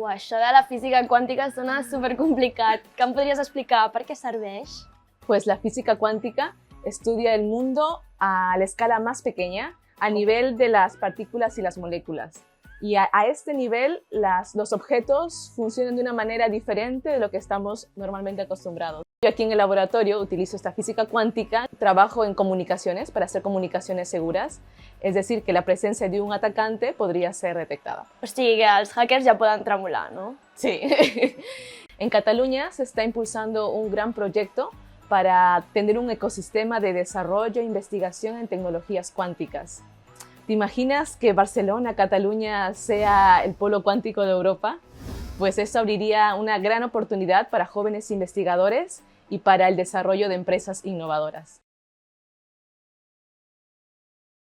Uah, això de la física quàntica sona supercomplicat. Que em podries explicar per què serveix? Pues la física cuántica estudia el mundo a la escala más pequeña, a nivel de las partículas y las moléculas. Y a este nivel los objetos funcionan de una manera diferente de lo que estamos normalmente acostumbrados. Yo aquí en el laboratorio utilizo esta física cuántica, trabajo en comunicaciones para hacer comunicaciones seguras, es decir, que la presencia de un atacante podría ser detectada. O sigui que els hackers ja poden tremolar, no? Sí. En Cataluña se está impulsando un gran proyecto para tener un ecosistema de desarrollo e investigación en tecnologías cuánticas. ¿Te imaginas que Barcelona, Cataluña, sea el polo cuántico de Europa? Pues eso abriría una gran oportunidad para jóvenes investigadores y para el desarrollo de empresas innovadoras.